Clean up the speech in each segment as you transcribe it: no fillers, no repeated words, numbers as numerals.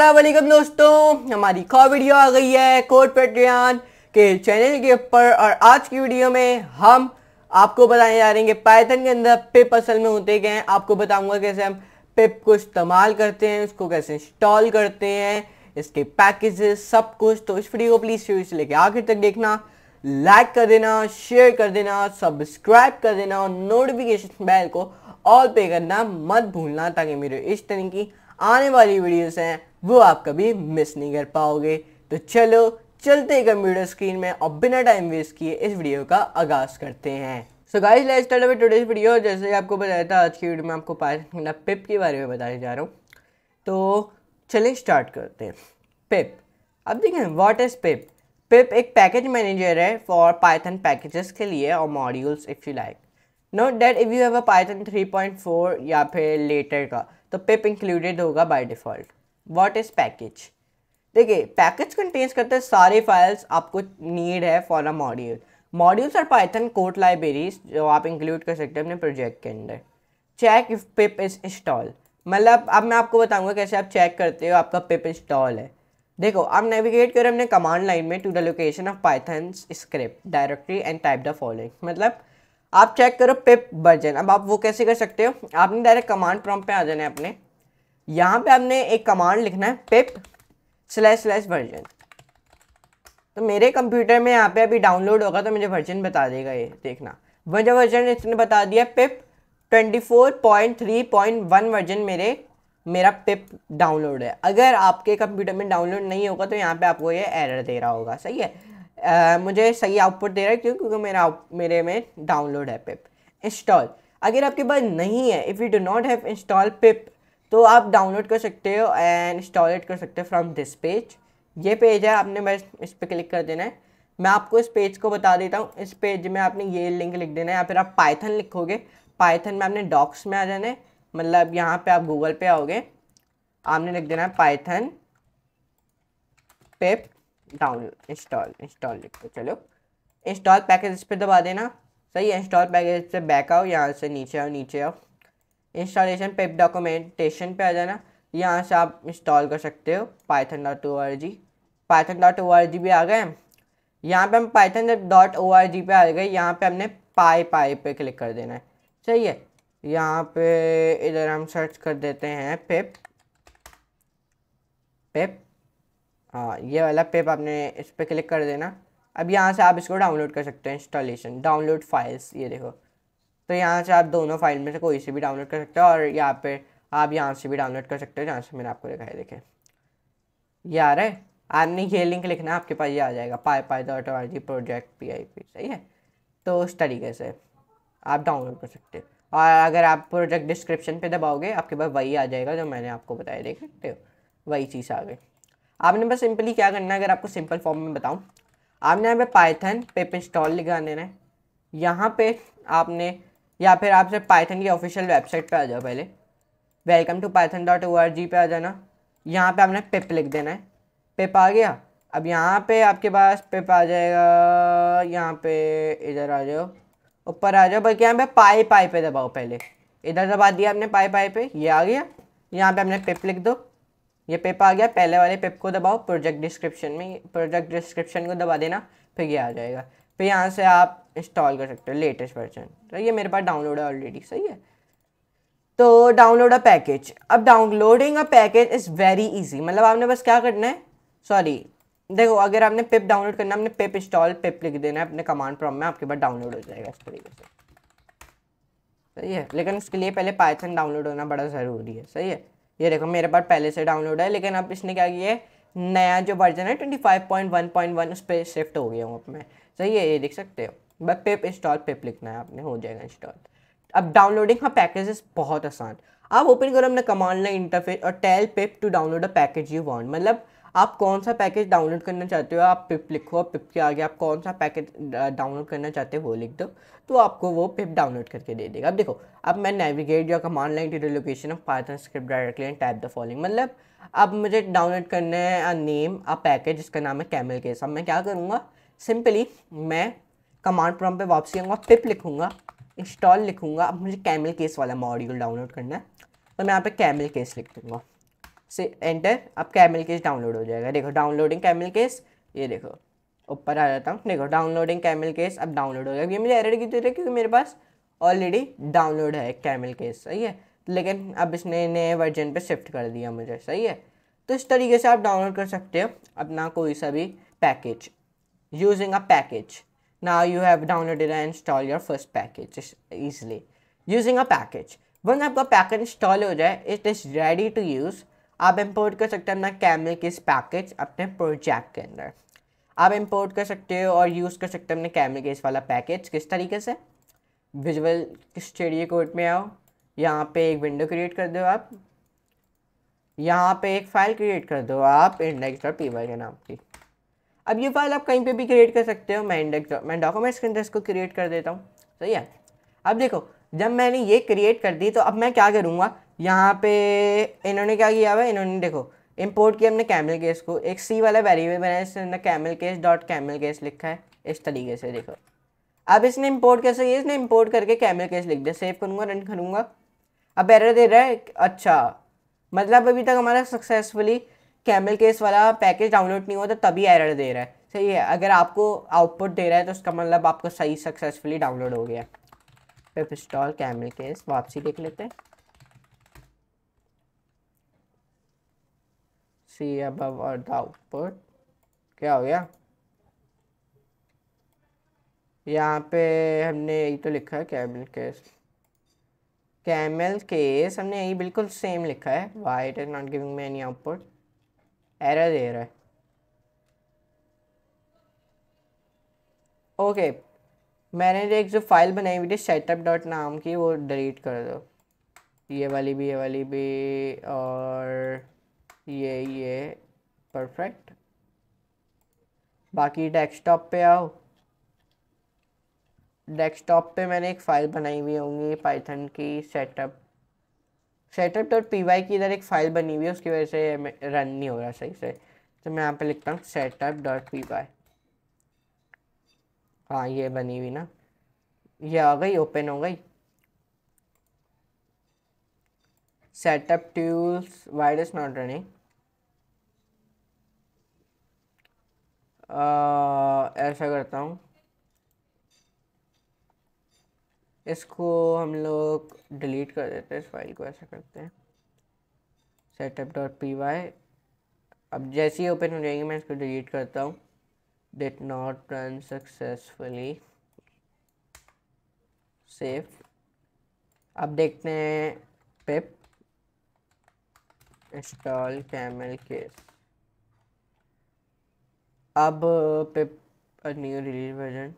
अस्सलाम वालेकुम दोस्तों, हमारी एक और वीडियो आ गई है कोड पैट्रियन के चैनल के ऊपर। और आज की वीडियो में हम आपको बताने जा रहे हैं कि पाइथन के अंदर पिप असल में होते क्या हैं। आपको बताऊंगा कैसे हम पिप को इस्तेमाल करते हैं, उसको कैसे इंस्टॉल करते हैं, इसके पैकेजेस, सब कुछ। तो इस वीडियो को प्लीज़ शुरू से लेकर आखिर तक देखना, लाइक कर देना, शेयर कर देना, सब्सक्राइब कर देना और नोटिफिकेशन बेल को ऑल पे करना मत भूलना, ताकि मेरे इस तरह की आने वाली वीडियोस हैं वो आप कभी मिस नहीं कर पाओगे। तो चलो चलते कंप्यूटर स्क्रीन में और बिना टाइम वेस्ट किए इस वीडियो का आगाज करते हैं। So guys let's start with today's video. जैसे आपको बताया था, आज की वीडियो में आपको पाइथन पिप के बारे में बताने जा रहा हूँ। तो चलिए स्टार्ट करते हैं। पिप, अब देखें व्हाट इज पिप। पिप एक पैकेज मैनेजर है फॉर पाइथन पैकेजेस के लिए और modules if you like. Note that if you have a Python 3.4 या फिर लेटर का तो पिप इंक्लूडेड होगा by default. What is package? देखिए, पैकेज कंटेन्स करते हैं सारे फाइल्स आपको नीड है फॉर अ मॉड्यूल। मॉड्यूल्स और पाइथन कोड लाइब्रेरीज जो आप इंक्लूड कर सकते हैं अपने प्रोजेक्ट के अंदर। Check if pip is install, मतलब अब मैं आपको बताऊंगा कैसे आप चेक करते हो आपका पिप इंस्टॉल है। देखो, आप नेविगेट करें अपने कमांड लाइन में to the location of Python script directory and type the following. मतलब आप चेक करो पिप वर्जन। अब आप वो कैसे कर सकते हो, आपने डायरेक्ट कमांड प्रॉम्प्ट पे आ जाना है अपने। यहाँ पे आपने एक कमांड लिखना है पिप //वर्जन। तो मेरे कंप्यूटर में यहाँ पे अभी डाउनलोड होगा तो मुझे वर्जन बता देगा, ये देखना। मुझे वर्जन इसने बता दिया पिप 24.3.1 वर्जन मेरा पिप डाउनलोड है। अगर आपके कंप्यूटर में डाउनलोड नहीं होगा तो यहाँ पे आपको ये एरर दे रहा होगा। सही है, मुझे सही आउटपुट दे रहा है क्योंकि मेरे में डाउनलोड है पिप। इंस्टॉल, अगर आपके पास नहीं है, if you do not have install pip, तो आप डाउनलोड कर सकते हो एंड इंस्टॉल इट कर सकते हो फ्रॉम दिस पेज। ये पेज है, आपने बस इस पर क्लिक कर देना है। मैं आपको इस पेज को बता देता हूँ। इस पेज में आपने ये लिंक लिख देना है या फिर आप पाइथन लिखोगे। पाइथन में आपने डॉक्स में आ जाना है, मतलब यहाँ पे आप गूगल पे आओगे, आपने लिख देना है पाइथन पिप डाउनलोड इंस्टॉल लिख दो। चलो इंस्टॉल पैकेज इस पर दबा देना। सही है, इंस्टॉल पैकेज से बैक आओ, यहाँ से नीचे आओ, इंस्टॉलेशन पिप डॉक्यूमेंटेशन पे आ जाना। यहाँ से आप इंस्टॉल कर सकते हो python.org। python.org भी आ गए। यहाँ पे हम python.org पे आ गए। यहाँ पे हमने पाई पे क्लिक कर देना है। सही है, यहाँ पे इधर हम सर्च कर देते हैं पिप। हाँ, ये वाला पिप आपने इस पर क्लिक कर देना। अब यहाँ से आप इसको डाउनलोड कर सकते हैं। इंस्टॉलेशन डाउनलोड फाइल्स, ये देखो। तो यहाँ से आप दोनों फाइल में से कोई सी भी डाउनलोड कर सकते हो और यहाँ पे आप यहाँ से भी डाउनलोड कर सकते हो जहाँ से मैंने आपको दिखाया। देखें ये आ रहा है, आपने ये लिंक लिखना है, आपके पास ये आ जाएगा py.org प्रोजेक्ट PIP। सही है, तो उस तरीके से आप डाउनलोड कर सकते हो। और अगर आप प्रोजेक्ट डिस्क्रिप्शन पे दबाओगे आपके पास वही आ जाएगा जो मैंने आपको बताया। देख सकते हो, वही चीज़ आ गई। आपने बस सिंपली क्या करना है, अगर आपको सिंपल फॉर्म में बताऊँ, आपने यहाँ पे पाइथन पिप इंस्टॉल लिखा देना है। यहाँ पे आपने, या फिर आप सिर्फ पाइथन की ऑफिशियल वेबसाइट पे आ जाओ। पहले वेलकम टू python.org पे आ जाना। यहाँ पे आपने पिप लिख देना है। पिप आ गया। अब यहाँ पे आपके पास पिप आ जाएगा। यहाँ पे इधर आ जाओ, ऊपर आ जाओ, बल्कि यहाँ पे पाई पे दबाओ। पहले इधर दबा दिया आपने पाई पे, ये आ गया। यहाँ पे आपने पिप लिख दो, ये पिप आ गया। पहले वाले पिप को दबाओ, प्रोजेक्ट डिस्क्रिप्शन को दबा देना, फिर ये आ जाएगा। फिर यहाँ से आप इंस्टॉल कर सकते हो लेटेस्ट वर्जन। तो ये मेरे पास डाउनलोड है ऑलरेडी। सही है, तो डाउनलोड अ पैकेज। अब downloading a package is very easy. मतलब आपने बस क्या करना है, देखो, अगर आपने पिप डाउनलोड करना है, आपने पिप इंस्टॉल पिप लिख देना है अपने कमांड प्रॉम्प्ट में, आपके पास डाउनलोड हो जाएगा इस तरीके से। सही है, लेकिन उसके लिए पहले पाइथन डाउनलोड होना बड़ा ज़रूरी है। सही है, ये देखो मेरे पास पहले से डाउनलोड है, लेकिन अब इसने क्या किया है, नया जो वर्जन है 25.1.1 उस पर शिफ्ट हो गया हूँ अब मैं। सही है, ये देख सकते हो। बस पिप इंस्टॉल पिप लिखना है आपने, हो जाएगा इंस्टॉल। अब डाउनलोडिंग का पैकेजेस बहुत आसान। आप ओपन करो अपना कमांड लाइन इंटरफेस और tell pip to download a package you want. मतलब आप कौन सा पैकेज डाउनलोड करना चाहते हो, आप पिप लिखो और पिप के आगे आप कौन सा पैकेज डाउनलोड करना चाहते हो वो लिख दो, तो आपको वो पिप डाउनलोड करके दे देगा। अब देखो, अब मैं navigate your command line to the location of Python script directly and type the following. मतलब अब मुझे डाउनलोड करना है अ नेम अ पैकेज जिसका नाम है कैमल केस। अब मैं क्या करूँगा, सिंपली मैं कमांड प्रॉम्प्ट पे वापसी आऊँगा, पिप लिखूँगा, इंस्टॉल लिखूँगा। अब मुझे कैमल केस वाला मॉड्यूल डाउनलोड करना है, तो मैं यहाँ पे कैमल केस लिख दूँगा। से एंटर, अब कैमल केस डाउनलोड हो जाएगा। देखो डाउनलोडिंग कैमल केस, ये देखो ऊपर आ जाता हूँ, देखो डाउनलोडिंग कैमल केस अब डाउनलोड हो गया। ये मुझे एरर की दे रहा है क्योंकि मेरे पास ऑलरेडी डाउनलोड है कैमल केस, सही है, लेकिन अब इसने नए वर्जन पे शिफ्ट कर दिया मुझे, सही है। तो इस तरीके से आप डाउनलोड कर सकते हो अपना कोई सा भी package using a package. Now you have downloaded and install your first package easily using a package. One आपका पैकेज इंस्टॉल हो जाए, it is ready to use, आप इंपोर्ट कर सकते हैं अपना कैमल केस पैकेज अपने प्रोजेक्ट के अंदर। आप इंपोर्ट कर सकते हो और यूज़ कर सकते हो अपने कैमल केस वाला पैकेज। किस तरीके से? विजुअल स्टूडियो कोड में आओ, यहाँ पे एक विंडो क्रिएट कर दो आप, यहाँ पे एक फ़ाइल क्रिएट कर दो आप index.py के नाम की। अब ये फाइल आप कहीं पे भी क्रिएट कर सकते हो, मैं डॉक्यूमेंट्स के अंदर इसको क्रिएट कर देता हूँ, सही है। अब देखो जब मैंने ये क्रिएट कर दी तो अब मैं क्या करूँगा, यहाँ पे इन्होंने क्या किया हुआ है, इन्होंने देखो इंपोर्ट किया हमने कैमल केस को, एक सी वाला वेरिएबल बनाया इसके अंदर camel case dot camel case लिखा है इस तरीके से। देखो अब इसने इंपोर्ट कैसे किया, इसने इंपोर्ट करके कैमल केस लिख दिया। सेव करूँगा, रन करूँगा, अब एरर दे रहा है। अच्छा मतलब अभी तक हमारा सक्सेसफुली कैमल केस वाला पैकेज डाउनलोड नहीं हुआ तो तभी एरर दे रहा है, सही है। अगर आपको आउटपुट दे रहा है तो उसका मतलब आपको सही सक्सेसफुली डाउनलोड हो गया। फिर इंस्टॉल कैमल केस, वापसी देख लेते हैं। सी अबव और द आउटपुट क्या हो गया, यहाँ पे हमने यही तो लिखा है कैमल केस, कैमल केस हमने यही बिल्कुल सेम लिखा है। Why it is not giving me any output, error दे रहा है। ओके मैंने जो एक जो फाइल बनाई हुई थी सेटअप डॉट नाम की वो डिलीट कर दो, ये वाली भी और ये परफेक्ट। बाकी डेस्कटॉप पे आओ, डेस्कटॉप पे मैंने एक फ़ाइल बनाई हुई होंगी पाइथन की सेटअप डॉट पी वाई की, इधर एक फ़ाइल बनी हुई है उसकी वजह से रन नहीं हो रहा सही से। तो मैं यहाँ पे लिखता हूँ सेटअप डॉट पी वाई, हाँ ये बनी हुई ना, ये आ गई, ओपन हो गई। Setup tools, Y it is not running, ऐसा करता हूँ, इसको हम लोग डिलीट कर देते हैं, इस फाइल को ऐसा करते हैं सेटअप डॉट पी वाई। अब जैसे ही ओपन हो जाएगी मैं इसको डिलीट करता हूँ, did not run successfully, save. अब देखते हैं पिप इंस्टॉल कैमल केस, अब pip new release version,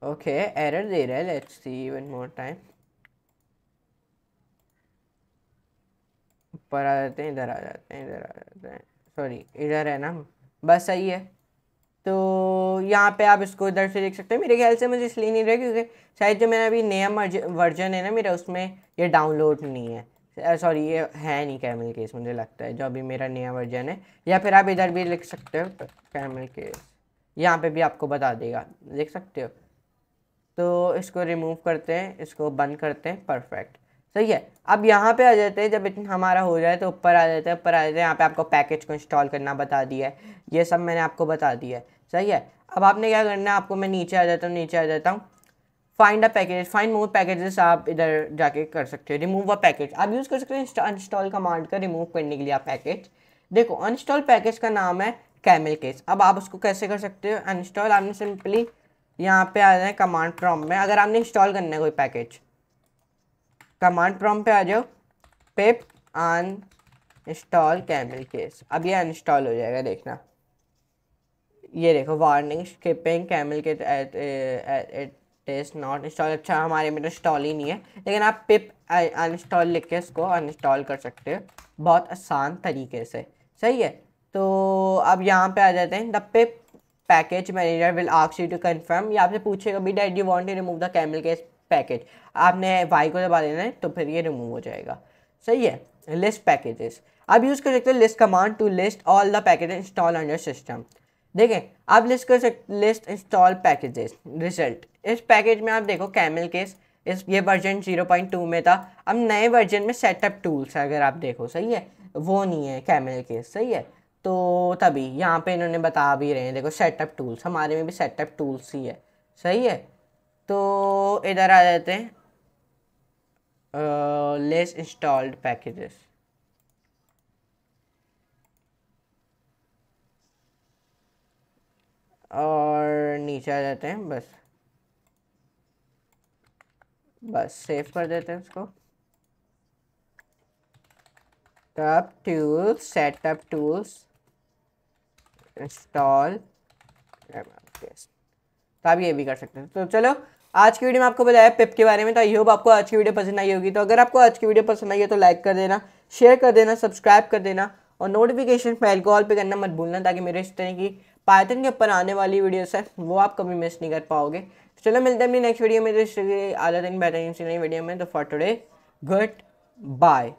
okay error दे रहा है, let's see one more time. ऊपर आ जाते हैं, इधर आ जाते हैं, इधर आ जाते हैं, सॉरी इधर है ना, बस सही है। तो यहाँ पे आप इसको इधर से देख सकते हैं। मेरे ख्याल से मुझे इसलिए नहीं रहा क्योंकि शायद जो मेरा अभी नया वर्जन है ना मेरा, उसमें ये डाउनलोड नहीं है, सॉरी ये है नहीं कैमल केस मुझे लगता है, जो अभी मेरा नया वर्जन है। या फिर आप इधर भी लिख सकते हो कैमल केस, यहाँ पे भी आपको बता देगा, देख सकते हो। तो इसको रिमूव करते हैं, इसको बंद करते हैं, परफेक्ट सही है। अब यहाँ पे आ जाते हैं, जब हमारा हो जाए तो ऊपर आ जाते हैं, ऊपर आ जाते हैं, यहाँ पे आपको पैकेज को इंस्टॉल करना बता दिया है, ये सब मैंने आपको बता दिया है, सही है। अब आपने क्या करना है, आपको मैं नीचे आ जाता हूँ, find a package, find more packages, आप इधर जाके कर सकते हो। रिमूव अ पैकेज आप यूज़ कर सकते हो अनइंस्टॉल कमांड का रिमूव करने के लिए आप पैकेज। देखो अनइंस्टॉल पैकेज का नाम है कैमल केस। अब आप उसको कैसे कर सकते हो अनइंस्टॉल, आपने सिंपली यहाँ पे आ जाए कमांड प्रॉम्प्ट में, अगर आपने इंस्टॉल करना है कोई पैकेज, कमांड प्रॉम्प्ट पे आ जाओ, पिप अनइंस्टॉल कैमल केस, अब ये अनइंस्टॉल हो जाएगा, देखना ये देखो वार्निंग स्किपिंग कैमल के इट इज नॉट इंस्टॉल। अच्छा हमारे में तो इंस्टॉल ही नहीं है, लेकिन आप पिप अनइंस्टॉल लिख के इसको अनइंस्टॉल कर सकते हो बहुत आसान तरीके से, सही है। तो अब यहाँ पे आ जाते हैं, the pip package manager will ask you to confirm, ये आपसे पूछेगा भी that you want to remove the camel case package, आपने वाई को दबा देना है तो फिर ये रिमूव हो जाएगा, सही है। लिस्ट पैकेजेस आप यूज़ कर सकते हो list command to list all the package install on your system. देखें आप लिस्ट कर सकते लिस्ट इंस्टॉल पैकेजेस रिजल्ट, इस पैकेज में आप देखो कैमल केस ये वर्जन 0.2 में था। अब नए वर्जन में सेटअप टूल्स अगर आप देखो, सही है, वो नहीं है कैमल केस, सही है। तो तभी यहाँ पे इन्होंने बता भी रहे हैं, देखो सेटअप टूल्स, हमारे में भी सेटअप टूल्स ही है, सही है। तो इधर आ जाते हैं, लेस इंस्टॉल्ड पैकेजेस, और नीचे आ जाते हैं, बस सेव कर देते हैं उसको। Tub tools, setup tools, install, तो आप ये भी कर सकते हैं। तो चलो, आज की वीडियो में आपको बताया पिप के बारे में। तो आई होप आपको आज की वीडियो पसंद आई होगी। तो अगर आपको आज की वीडियो पसंद आई है तो लाइक कर देना, शेयर कर देना, सब्सक्राइब कर देना, और नोटिफिकेशन बेल को ऑल पे करना मत भूलना, ताकि मेरे इस तरह की पाइथन के ऊपर आने वाली वीडियोस है वो आप कभी मिस नहीं कर पाओगे। तो चलो, मिलते हैं अपनी नेक्स्ट वीडियो में, तो इस आधा दिन बेहतरीन सी नई वीडियो में। तो फॉर टुडे, गुड बाय।